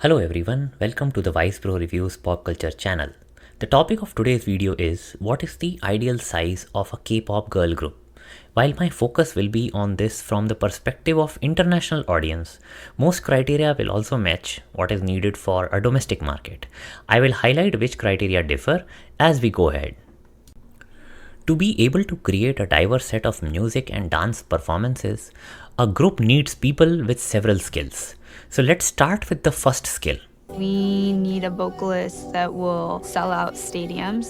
Hello everyone, welcome to the Vice Pro Reviews Pop Culture channel. The topic of today's video is what is the ideal size of a K-pop girl group? While my focus will be on this from the perspective of international audience, most criteria will also match what is needed for a domestic market. I will highlight which criteria differ as we go ahead. To be able to create a diverse set of music and dance performances, a group needs people with several skills. So let's start with the first skill. We need a vocalist that will sell out stadiums.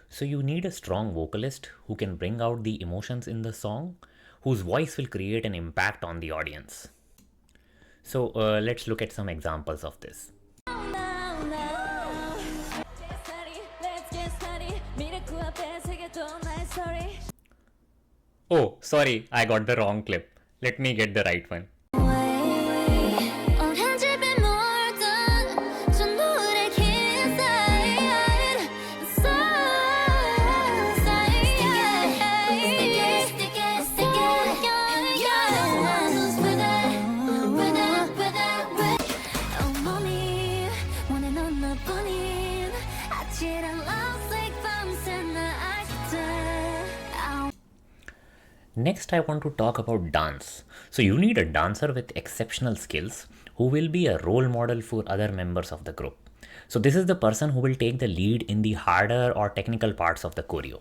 So you need a strong vocalist who can bring out the emotions in the song, whose voice will create an impact on the audience. So let's look at some examples of this. Oh, sorry, I got the wrong clip. Let me get the right one. Next, I want to talk about dance. So you need a dancer with exceptional skills who will be a role model for other members of the group. So this is the person who will take the lead in the harder or technical parts of the choreo.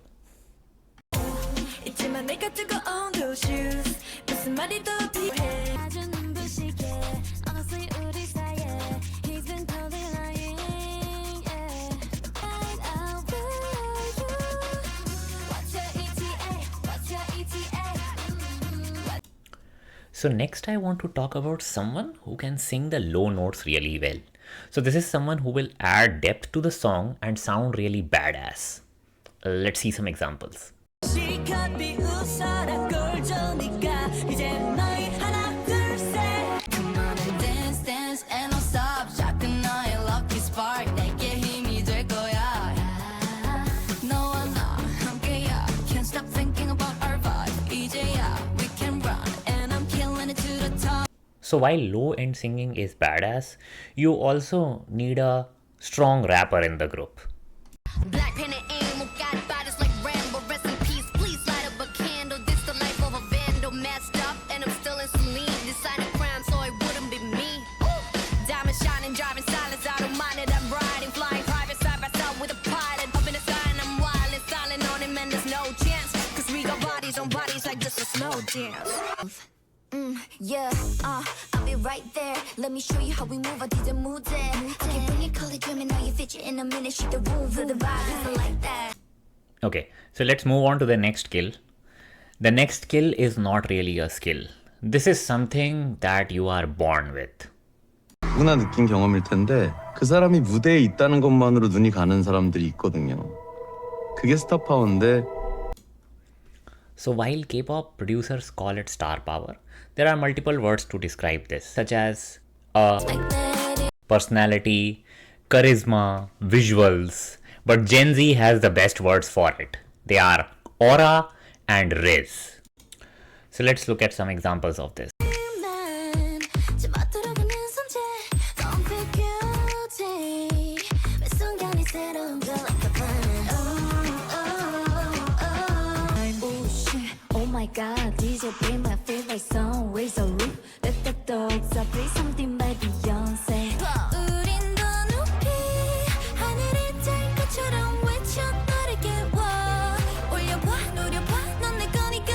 So next I want to talk about someone who can sing the low notes really well. So this is someone who will add depth to the song and sound really badass. Let's see some examples. So while low-end singing is badass, you also need a strong rapper in the group. I'll be right there. Let me show you how we move. I didn't move there. I can bring it, call it, dreaming. Now you fit you in a minute. Shake the room for the vibe. Is like that. Okay, so let's move on to the next skill. The next skill is not really a skill. This is something that you are born with. 누구나 느낀 경험일 텐데 그 사람이 무대에 있다는 것만으로 눈이 가는 사람들이 있거든요. 그게 스타 파워인데. So while K-pop producers call it star power, there are multiple words to describe this, such as personality, charisma, visuals. But Gen Z has the best words for it. They are aura and Rizz. So let's look at some examples of this. God, DJ play my favorite song. Raise the roof, let the dogs up. Play something by Beyonce. 우린 더 높이 하늘이 잘 것처럼 외쳐 빠르게 와. 올려봐 노려봐 넌 내 거니까.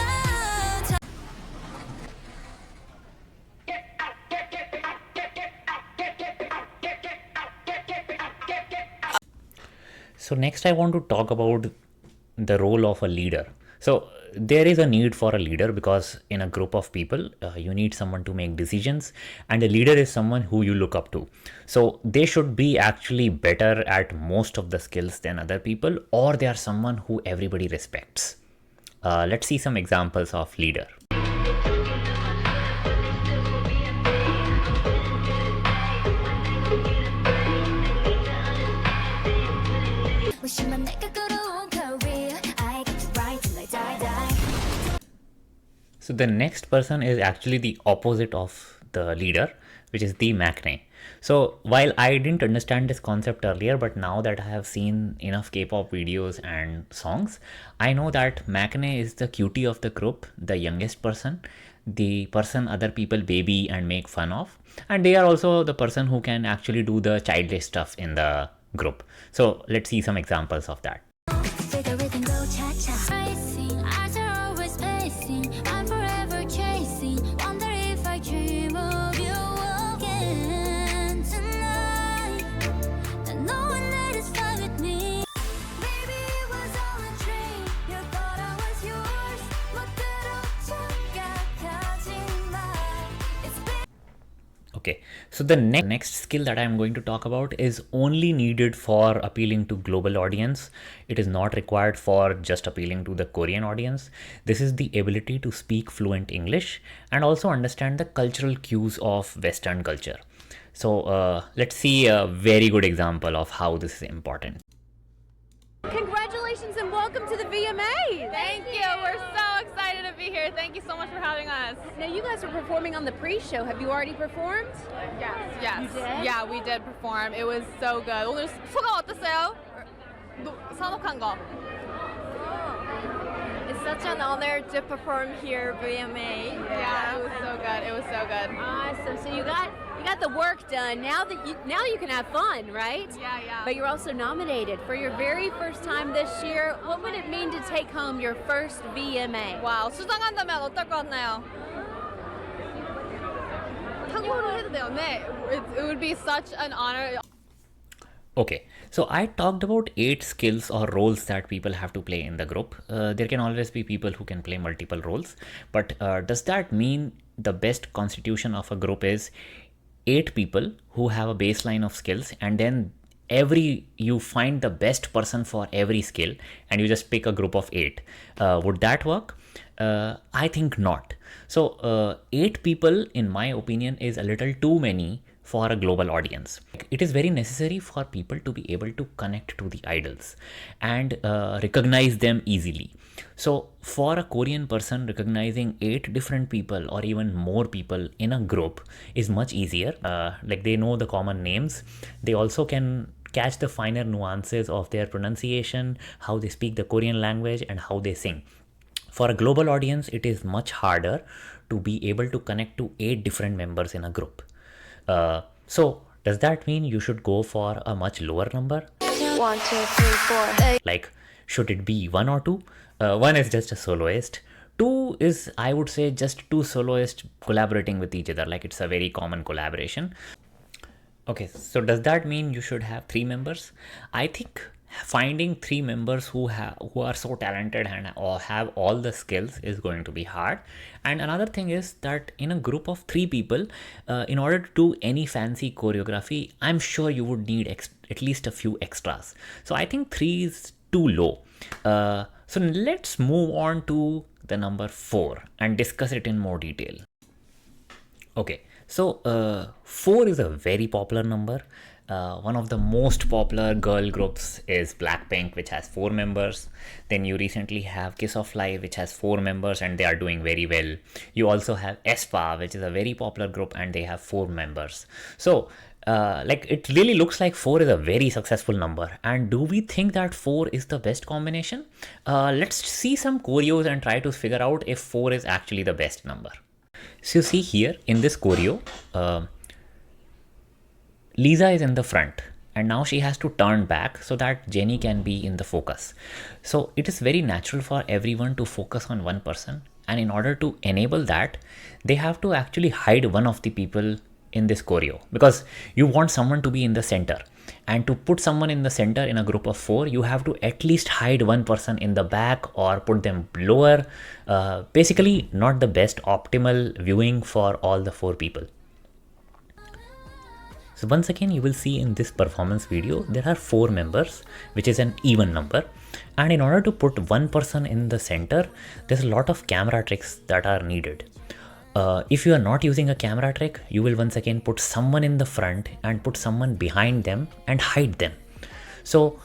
So next I want to talk about the role of a leader. So there is a need for a leader because in a group of people, you need someone to make decisions, and a leader is someone who you look up to. So they should be actually better at most of the skills than other people, or they are someone who everybody respects. Let's see some examples of leader. So the next person is actually the opposite of the leader, which is the Maknae. So while I didn't understand this concept earlier, but now that I have seen enough K-pop videos and songs, I know that Maknae is the cutie of the group, the youngest person, the person other people baby and make fun of, and they are also the person who can actually do the childish stuff in the group. So let's see some examples of that. Feel the rhythm go cha-cha. Racing, eyes are always pacing. I'm forever chasing. Wonder if I dream of you again tonight. And knowing that it's fine with me. Maybe it was all a dream. You thought I was yours. 멋대로 착각하지 마. It's been Okay, so the next skill that I am going to talk about is only needed for appealing to global audience. It is not required for just appealing to the Korean audience. This is the ability to speak fluent English and also understand the cultural cues of Western culture. So let's see a very good example of how this is important. Congratulations and welcome to the VMAs! Thank you. We're so excited to be here. Thank you so much for having us. Now you guys are performing on the pre-show. Have you already performed? Yes. You did? Yeah, we did perform. It was so good. 오늘 소감 어땠어요? 산업한 거. It's such an honor to perform here VMA. Yeah, it was so good. It was so good. Awesome. So you got the work done. Now you can have fun, right? Yeah. But you're also nominated for your very first time this year. What would it mean to take home your first VMA? 와우, 수상한다면 어떨 것 같나요? 한국어로 해도 돼요. 네. It would be such an honor. Okay, so I talked about 8 skills or roles that people have to play in the group. There can always be people who can play multiple roles, but does that mean the best constitution of a group is 8 people who have a baseline of skills, and then you find the best person for every skill and you just pick a group of 8? Would that work? I think not. So 8 people, in my opinion, is a little too many for a global audience. It is very necessary for people to be able to connect to the idols and recognize them easily. So for a Korean person, recognizing 8 different people or even more people in a group is much easier. Like they know the common names. They also can catch the finer nuances of their pronunciation, how they speak the Korean language and how they sing. For a global audience, it is much harder to be able to connect to 8 different members in a group. So does that mean you should go for a much lower number? 1, 2, 3, 4. Like, should it be 1 or 2? 1 is just a soloist. 2 is, I would say, just 2 soloists collaborating with each other. Like, it's a very common collaboration. Okay, so does that mean you should have 3 members? I think finding 3 members who are so talented and or have all the skills is going to be hard. And another thing is that in a group of 3 people, in order to do any fancy choreography, I'm sure you would need at least a few extras. So I think 3 is too low. So let's move on to the number 4 and discuss it in more detail. Okay, so 4 is a very popular number. One of the most popular girl groups is Blackpink, which has 4 members. Then you recently have Kiss of Life, which has 4 members and they are doing very well. You also have aespa, which is a very popular group and they have 4 members. So like it really looks like 4 is a very successful number. And do we think that 4 is the best combination? Let's see some choreos and try to figure out if 4 is actually the best number. So you see here in this choreo, Lisa is in the front and now she has to turn back so that Jennie can be in the focus. So it is very natural for everyone to focus on one person, and in order to enable that, they have to actually hide one of the people in this choreo, because you want someone to be in the center, and to put someone in the center in a group of 4, you have to at least hide one person in the back or put them lower. Basically not the best optimal viewing for all the 4 people. So once again, you will see in this performance video, there are 4 members, which is an even number. And in order to put one person in the center, there's a lot of camera tricks that are needed. If you are not using a camera trick, you will once again put someone in the front and put someone behind them and hide them. So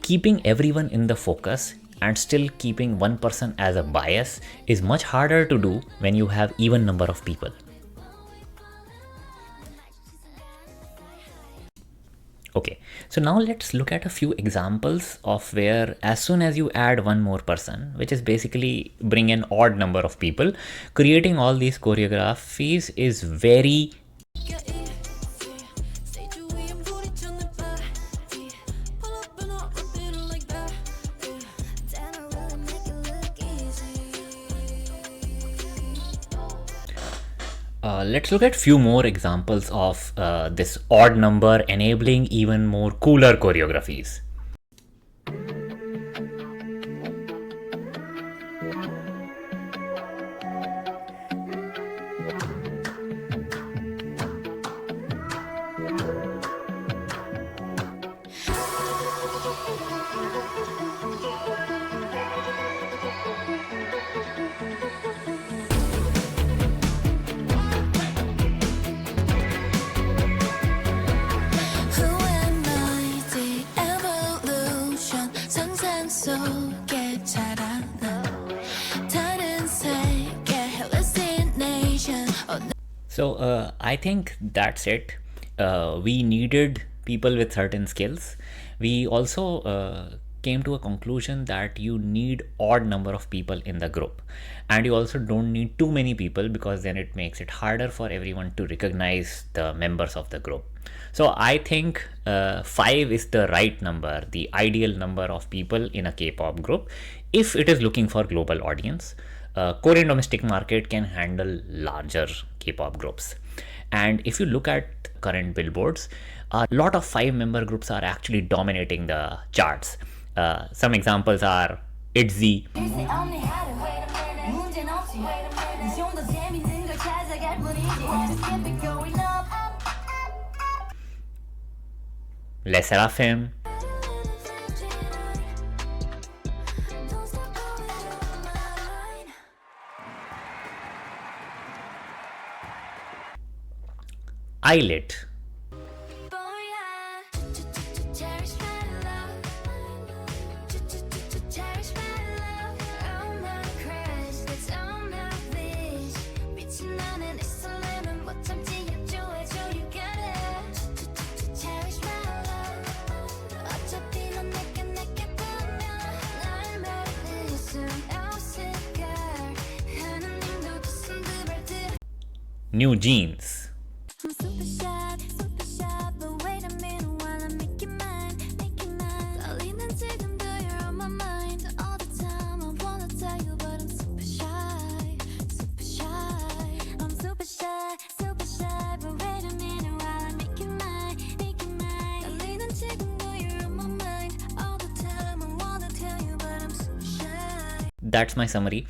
keeping everyone in the focus and still keeping one person as a bias is much harder to do when you have even number of people. Okay, so now let's look at a few examples of where as soon as you add one more person, which is basically bring an odd number of people, creating all these choreographies is very let's look at few more examples of this odd number enabling even more cooler choreographies. Who am I? The evolution 상상 속에 자라나 다른 세계 hallucination. So I think that's it. We needed people with certain skills. We also came to a conclusion that you need odd number of people in the group, and you also don't need too many people because then it makes it harder for everyone to recognize the members of the group. So I think 5 is the right number, the ideal number of people in a K-pop group if it is looking for global audience. Korean domestic market can handle larger K-pop groups, and if you look at current billboards, a lot of 5-member groups are actually dominating the charts. Some examples are ITZY, Sserafim, Islet, Cherish my love. Cherish my love. Oh my crush, that's all my wish. 미친 나는 이 설렘은 못 참지 협조해줘. You got it. Cherish my love. 어차피 넌 내게 보면 날 말릴 수 없을걸. 하느님도 두 손 두 발 들어. New Jeans, I'm super shy, but wait a minute while I make it mine, make it mine. 떨리는 지금도 you're on my mind all the time. I wanna tell you, but I'm super shy, super shy. I'm super shy, but wait a minute while I make it mine, make it mine. 떨리는 지금도 you're on my mind all the time. I wanna tell you, but I'm super shy. that's my summary.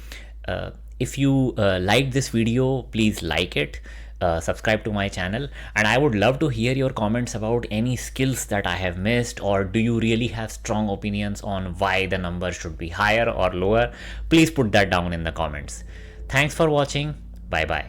If you liked this video, please like it. Subscribe to my channel, and I would love to hear your comments about any skills that I have missed, or do you really have strong opinions on why the number should be higher or lower? Please put that down in the comments. Thanks for watching. Bye bye.